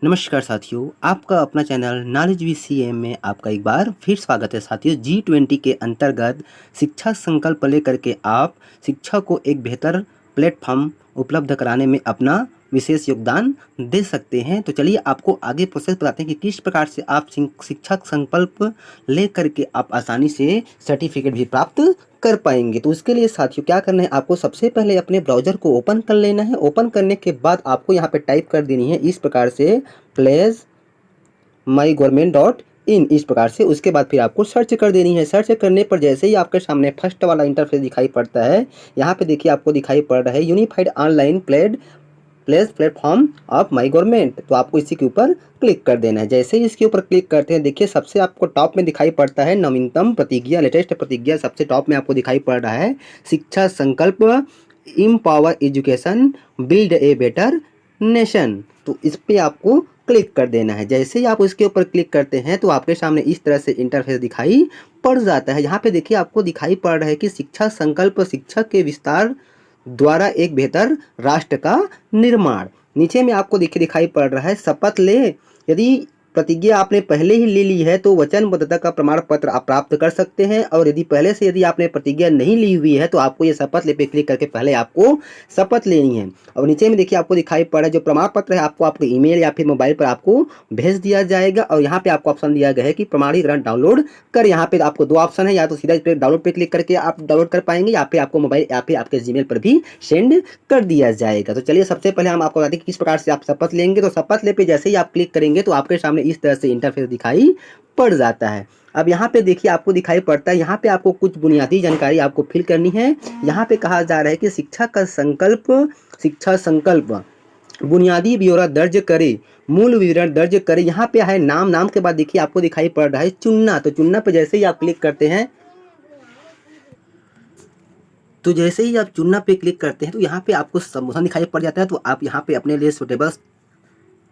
नमस्कार साथियों, आपका अपना चैनल नॉलेज विद सीएम में आपका एक बार फिर स्वागत है साथियों। G20 के अंतर्गत शिक्षा संकल्प लेकर के आप शिक्षा को एक बेहतर प्लेटफॉर्म उपलब्ध कराने में अपना विशेष योगदान दे सकते हैं। तो चलिए आपको आगे प्रोसेस बताते हैं कि किस प्रकार से आप शिक्षा संकल्प लेकर के आप आसानी से सर्टिफिकेट भी प्राप्त कर पाएंगे। तो उसके लिए साथियों क्या करना है, आपको सबसे पहले अपने ब्राउज़र को ओपन कर लेना है। ओपन करने के बाद आपको यहाँ पे टाइप कर देनी है इस प्रकार से placeMyGovernment.in, इस प्रकार से। उसके बाद फिर आपको सर्च कर देनी है। सर्च करने पर जैसे ही आपके सामने फर्स्ट वाला इंटरफेस दिखाई पड़ता है, यहाँ पे देखिए आपको दिखाई पड़ रहा है unified online platform of my government. तो आपको इसी के ऊपर क्लिक कर देना है। जैसे ही इसके ऊपर क्लिक करते हैं, देखिए सबसे आपको टॉप में दिखाई पड़ता है नवीनतम प्रतिज्ञा, लेटेस्ट प्रतिज्ञा सबसे टॉप में आपको दिखाई पड़ रहा है। शिक्षा संकल्प empower education build a better nation. तो इस पे आपको क्लिक कर देना है। जैसे ही आप उसके ऊपर क्लिक करते हैं तो आपके सामने इस तरह से इंटरफेस दिखाई पड़ जाता है। यहाँ पे देखिए आपको दिखाई पड़ रहा है कि शिक्षा संकल्प शिक्षा के विस्तार द्वारा एक बेहतर राष्ट्र का निर्माण। नीचे में आपको दिखाई पड़ रहा है शपथ ले। यदि प्रतिज्ञा आपने पहले ही ले ली है तो वचनबद्धता का प्रमाण पत्र आप प्राप्त कर सकते हैं। और यदि आपने प्रतिज्ञा नहीं ली हुई है तो आपको ये शपथ ले पे क्लिक करके पहले आपको शपथ लेनी है। और नीचे में देखिए आपको दिखाई पड़ रहा है जो प्रमाण पत्र है आपको आपके ईमेल या फिर मोबाइल पर आपको भेज दिया जाएगा। और यहाँ पे आपको ऑप्शन दिया गया है कि प्रमाणीकरण डाउनलोड कर। यहाँ पे आपको दो ऑप्शन है, या तो सीधा डाउनलोड पे क्लिक करके आप डाउनलोड कर पाएंगे या फिर आपको मोबाइल या फिर आपके जीमेल पर भी सेंड कर दिया जाएगा। तो चलिए सबसे पहले हम आपको बताते हैं कि किस प्रकार से आप शपथ लेंगे। तो शपथ ले पे जैसे ही आप क्लिक करेंगे तो आपके सामने इस तरह से इंटरफेस दिखाई पड़ जाता है। अब यहाँ पे देखिए आपको दिखाई पड़ता है, यहाँ पे आपको कुछ बुनियादी जानकारी आपको फिल करनी है। यहाँ पे कहा जा रहा है कि शिक्षा संकल्प बुनियादी ब्यौरा दर्ज करे, मूल विवरण दर्ज करे। यहाँ पे है नाम के बाद देखिए आपको दिखाई पड़ रहा है चुनना। तो चुनना पे जैसे ही आप क्लिक करते हैं तो यहाँ पे आपको संबोधन दिखाई पड़ जाता है। तो आप यहाँ पे अपने लिए सुटेबल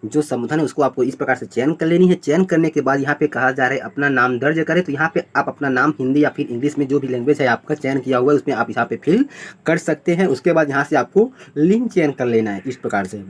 जो संबोधन है उसको आपको इस प्रकार से चयन कर लेनी है। चयन करने के बाद यहाँ पे कहा जा रहा है अपना नाम दर्ज करें। तो यहाँ पे आप अपना नाम हिंदी या फिर इंग्लिश में जो भी लैंग्वेज है आपका चयन किया हुआ है उसमें आप यहाँ पे फिल कर सकते हैं। उसके बाद यहाँ से आपको लिंग चयन कर लेना है। इस प्रकार से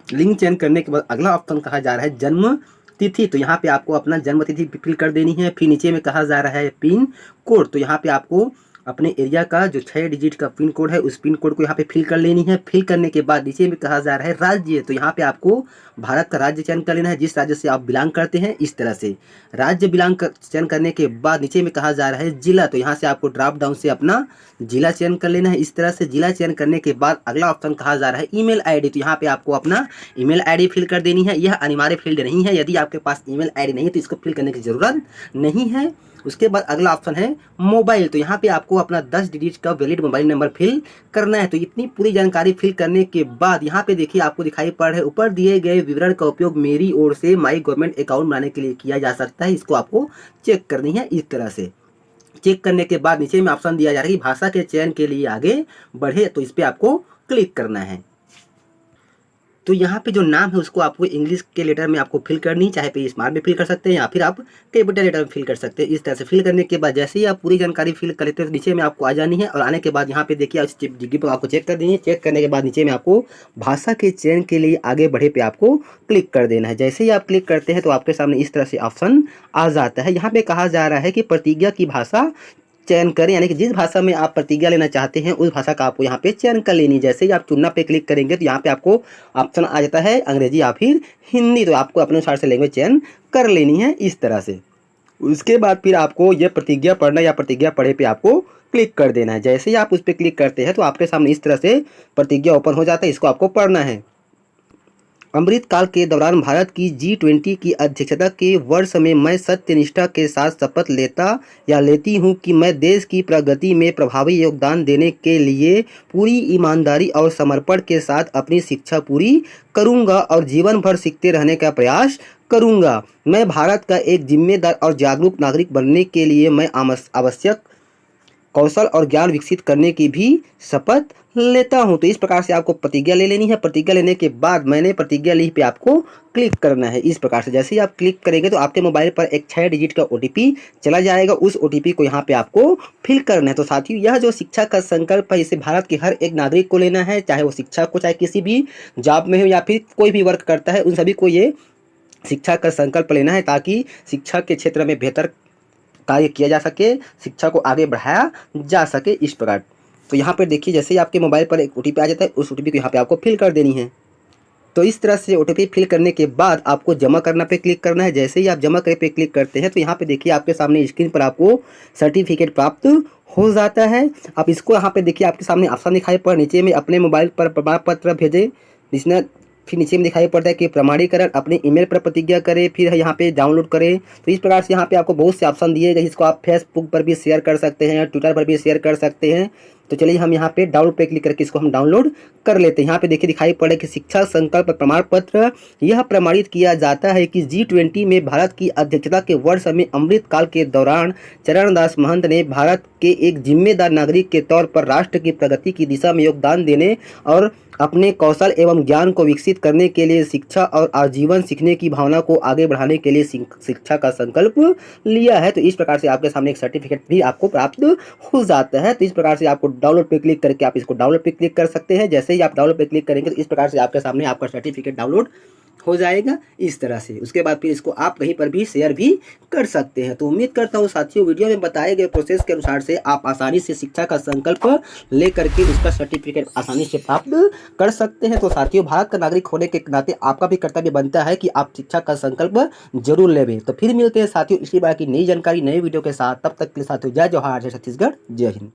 लिंग चयन करने के बाद अगला ऑप्शन कहा जा रहा है जन्म तिथि। तो यहाँ पे आपको अपना जन्म तिथि फिल कर देनी है। फिर नीचे में कहा जा रहा है पिन कोड। तो यहाँ पे आपको अपने एरिया का जो 6 डिजिट का पिन कोड है उस पिन कोड को यहाँ पे फिल कर लेनी है। फिल करने के बाद नीचे में कहा जा रहा है राज्य। तो यहाँ पे आपको भारत का राज्य चयन कर लेना है, जिस राज्य से आप बिलोंग करते हैं। इस तरह से राज्य चयन करने के बाद नीचे में कहा जा रहा है जिला। तो यहाँ से आपको ड्रॉप डाउन से अपना जिला चयन कर लेना है। इस तरह से जिला चयन करने के बाद अगला ऑप्शन कहा जा रहा है ईमेल आईडी। तो यहाँ पे आपको अपना ईमेल आईडी फिल कर देनी है। यह अनिवार्य फील्ड नहीं है, यदि आपके पास ईमेल आईडी नहीं है तो इसको फिल करने की जरूरत नहीं है। उसके बाद अगला ऑप्शन है मोबाइल। तो यहाँ पे आपको अपना 10 डिजिट का वैलिड मोबाइल नंबर फिल करना है। तो इतनी पूरी जानकारी फिल करने के बाद यहाँ पे देखिए आपको दिखाई पड़ रहा है ऊपर दिए गए विवरण का उपयोग मेरी ओर से माई गवर्नमेंट अकाउंट बनाने के लिए किया जा सकता है। इसको आपको चेक करनी है। इस तरह से चेक करने के बाद नीचे में ऑप्शन दिया जा रहा है कि भाषा के चयन के लिए आगे बढ़े। तो इस पर आपको क्लिक करना है। तो यहाँ पे जो नाम है उसको आपको इंग्लिश के लेटर में आपको फिल करनी, चाहे पे स्मॉल में फिल कर सकते हैं या फिर आप कैपिटल लेटर में फिल कर सकते हैं। इस तरह से फिल करने के बाद जैसे ही आप पूरी जानकारी फिल कर लेते हैं तो नीचे में आपको आ जानी है। और आने के बाद यहाँ पे देखिए उस डिग्री पर आपको चेक कर देनी है। चेक करने के बाद नीचे में आपको भाषा के चयन के लिए आगे बढ़े पे आपको क्लिक कर देना है। जैसे ही आप क्लिक करते हैं तो आपके सामने इस तरह से ऑप्शन आ जाता है। यहाँ पे कहा जा रहा है कि प्रतिज्ञा की भाषा चयन करें, यानी कि जिस भाषा में आप प्रतिज्ञा लेना चाहते हैं उस भाषा का आपको यहाँ पे चयन कर लेनी है। जैसे ही आप चुनना पे क्लिक करेंगे तो यहाँ पे आपको ऑप्शन आ जाता है अंग्रेजी या फिर हिंदी। तो आपको अपने अनुसार से लैंग्वेज चयन कर लेनी है इस तरह से। उसके बाद फिर आपको ये प्रतिज्ञा पढ़ना या प्रतिज्ञा पढ़े पे आपको क्लिक कर देना है। जैसे ही आप उस पर क्लिक करते हैं तो आपके सामने इस तरह से प्रतिज्ञा ओपन हो जाता है। इसको आपको पढ़ना है। अमृतकाल के दौरान भारत की G20 की अध्यक्षता के वर्ष में मैं सत्यनिष्ठा के साथ शपथ लेता या लेती हूँ कि मैं देश की प्रगति में प्रभावी योगदान देने के लिए पूरी ईमानदारी और समर्पण के साथ अपनी शिक्षा पूरी करूँगा और जीवन भर सीखते रहने का प्रयास करूँगा। मैं भारत का एक जिम्मेदार और जागरूक नागरिक बनने के लिए मैं आवश्यक कौशल और ज्ञान विकसित करने की भी शपथ लेता हूं। तो इस प्रकार से आपको प्रतिज्ञा ले लेनी है। प्रतिज्ञा लेने के बाद मैंने प्रतिज्ञा ली पे आपको क्लिक करना है। इस प्रकार से जैसे ही आप क्लिक करेंगे तो आपके मोबाइल पर एक 6 डिजिट का OTP चला जाएगा। उस OTP को यहाँ पे आपको फिल करना है। तो साथियों यह जो शिक्षा का संकल्प है इसे भारत के हर एक नागरिक को लेना है, चाहे वो शिक्षा को चाहे किसी भी जॉब में हो या फिर कोई भी वर्क करता है उन सभी को ये शिक्षा का संकल्प लेना है ताकि शिक्षा के क्षेत्र में बेहतर कार्य किया जा सके, शिक्षा को आगे बढ़ाया जा सके, इस प्रकार। तो यहाँ पर देखिए जैसे ही आपके मोबाइल पर एक OTP आ जाता है, उस OTP को यहाँ पे आपको फिल कर देनी है। तो इस तरह से OTP फिल करने के बाद आपको जमा करना पे क्लिक करना है। जैसे ही आप जमा करे पे क्लिक करते हैं तो यहाँ पे देखिए आपके सामने स्क्रीन पर आपको सर्टिफिकेट प्राप्त हो जाता है। आप इसको यहाँ पे देखिए आपके सामने ऑप्शन दिखाई पड़, नीचे में अपने मोबाइल पर प्रमाण पत्र भेजें, जिसने फिर नीचे में दिखाई पड़ता है कि प्रमाणीकरण अपने ईमेल पर प्रतिज्ञा करें, फिर यहाँ पे डाउनलोड करें। तो इस प्रकार से यहाँ पे आपको बहुत से ऑप्शन दिए गए, जिसको आप फेसबुक पर भी शेयर कर सकते हैं, ट्विटर पर भी शेयर कर सकते हैं। तो चलिए हम यहाँ पे डाउनलोड पे क्लिक करके इसको हम डाउनलोड कर लेते हैं। यहाँ पे देखिए दिखाई पड़े कि शिक्षा संकल्प प्रमाण पत्र, यह प्रमाणित किया जाता है कि G20 में भारत की अध्यक्षता के वर्ष में अमृत काल के दौरान चरणदास महंत ने भारत के एक जिम्मेदार नागरिक के तौर पर राष्ट्र की प्रगति की दिशा में योगदान देने और अपने कौशल एवं ज्ञान को विकसित करने के लिए शिक्षा और आजीवन सीखने की भावना को आगे बढ़ाने के लिए शिक्षा का संकल्प लिया है। तो इस प्रकार से आपके सामने एक सर्टिफिकेट भी आपको प्राप्त हो जाता है। तो इस प्रकार से आपको डाउनलोड पे क्लिक करके आप इसको डाउनलोड पे क्लिक कर सकते हैं। जैसे ही आप डाउनलोड पे क्लिक करेंगे तो इस प्रकार से आपके सामने आपका सर्टिफिकेट डाउनलोड हो जाएगा इस तरह से। उसके बाद फिर इसको आप कहीं पर भी शेयर भी कर सकते हैं। तो उम्मीद करता हूँ साथियों वीडियो में बताए गए प्रोसेस के अनुसार से आप आसानी से शिक्षा का संकल्प लेकर के उसका सर्टिफिकेट आसानी से प्राप्त कर सकते हैं। तो साथियों भारत का नागरिक होने के नाते आपका भी कर्तव्य बनता है कि आप शिक्षा का संकल्प जरूर लें। तो फिर मिलते हैं साथियों इसी बार की नई जानकारी नई वीडियो के साथ। तब तक के लिए साथियों जय जवाहर, जय छत्तीसगढ़, जय हिंद।